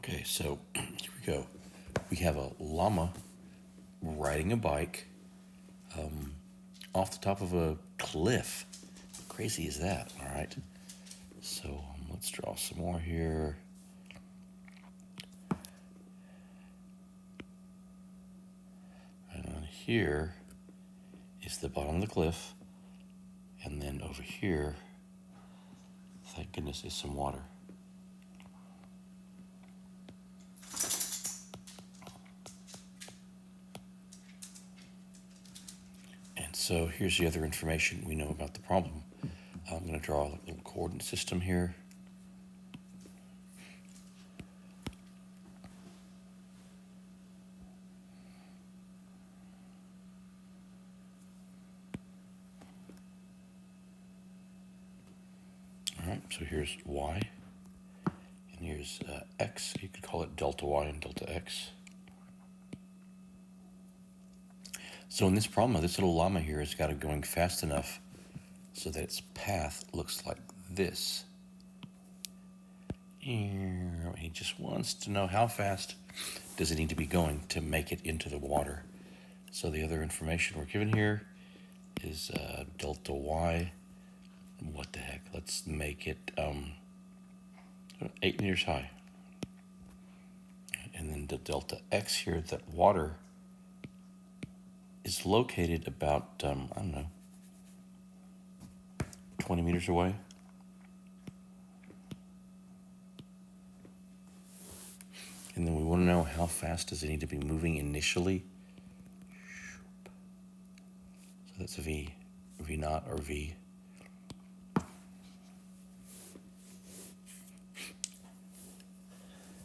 Okay, so here we go. We have a llama riding a bike off the top of a cliff. How crazy is that? All right. So let's draw some more here. And on here is the bottom of the cliff. And then over here, thank goodness, is some water. And so here's the other information we know about the problem. I'm going to draw a little coordinate system here. All right, so here's y, and here's x. You could call it delta y and delta x. So in this problem, this little llama here has got it going fast enough so that its path looks like this. He just wants to know how fast does it need to be going to make it into the water. So the other information we're given here is delta y. What the heck? Let's make it 8 meters high. And then the delta x here, that water is located about, I don't know, 20 meters away. And then we want to know how fast does it need to be moving initially. So that's v, v naught or v.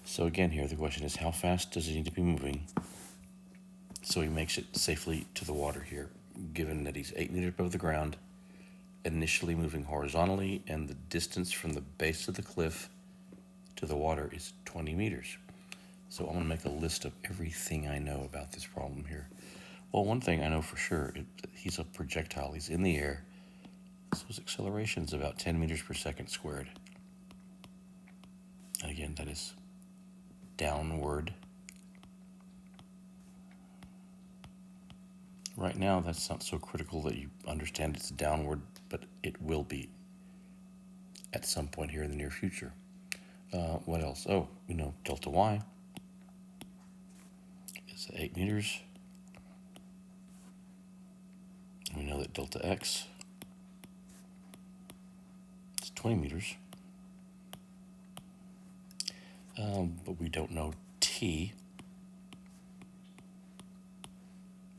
So again here, the question is how fast does it need to be moving so he makes it safely to the water here, given that he's 8 meters above the ground, initially moving horizontally, and the distance from the base of the cliff to the water is 20 meters. So I'm going to make a list of everything I know about this problem here. Well, one thing I know for sure, he's a projectile. He's in the air. So his acceleration is about 10 meters per second squared. And again, that is downward. Right now, that's not so critical that you understand it's downward, but it will be at some point here in the near future. What else? Oh, we know delta y is 8 meters. We know that delta x is 20 meters. But we don't know t.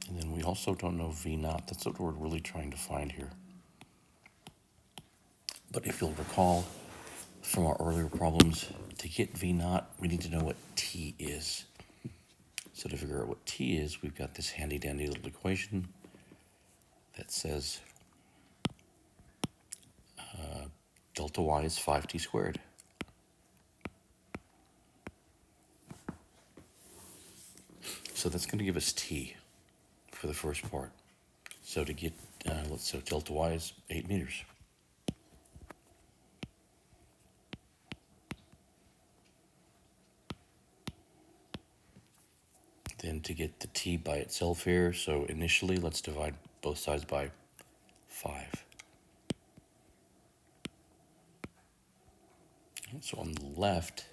And then we also don't know v naught. That's what we're really trying to find here. But if you'll recall from our earlier problems, to get v naught, we need to know what t is. So to figure out what t is, we've got this handy dandy little equation that says delta y is 5t squared. So that's going to give us t for the first part. So to get, so delta y is 8 meters. Then to get the t by itself here, so initially let's divide both sides by 5. And so on the left,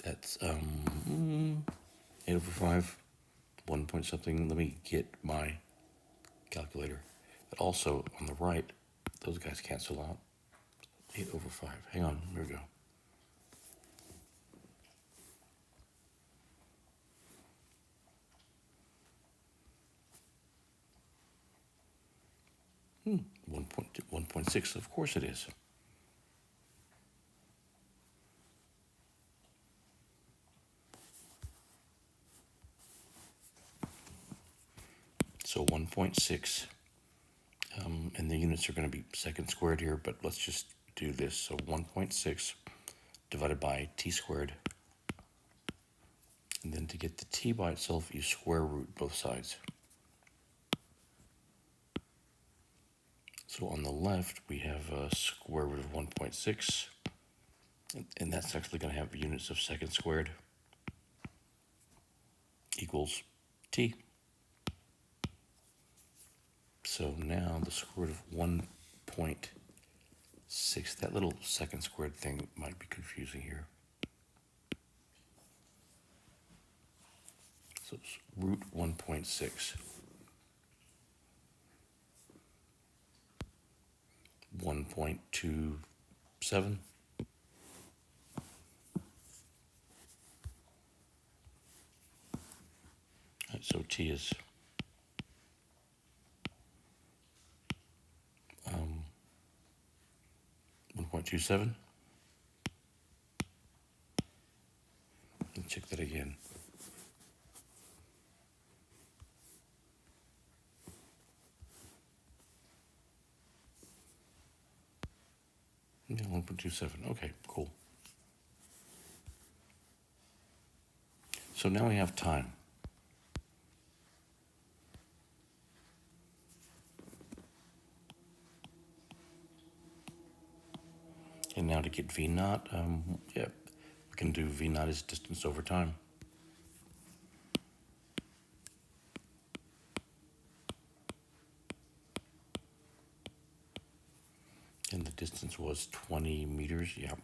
that's 8 over 5, 1 point something. Let me get my calculator. But also on the right, those guys cancel out. 8 over 5. Hang on, here we go. Hmm, 1.6, of course it is. So 1.6, and the units are going to be second squared here, but let's just do this. So 1.6 divided by t squared. And then to get the t by itself, you square root both sides. So on the left, we have a square root of 1.6. And that's actually going to have units of seconds squared equals t. So now the square root of 1.6, that little second squared thing might be confusing here. So it's root 1.6. 1.27. So t is 1.27. Let's check that again. Yeah, 1.27. Okay, cool. So now we have time. And now to get V naught, we can do V naught as distance over time. And the distance was 20 meters, yeah.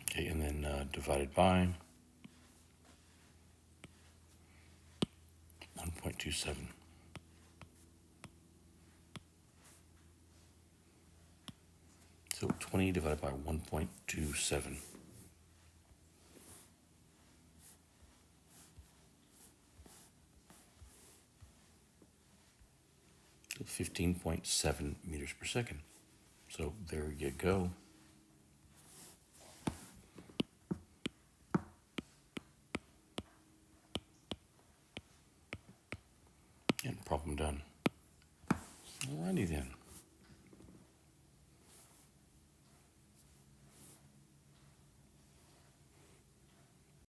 Okay, and then divided by 1.27. So 20 divided by 1.27. So 15.7 meters per second. So there you go. And problem done. Alrighty then.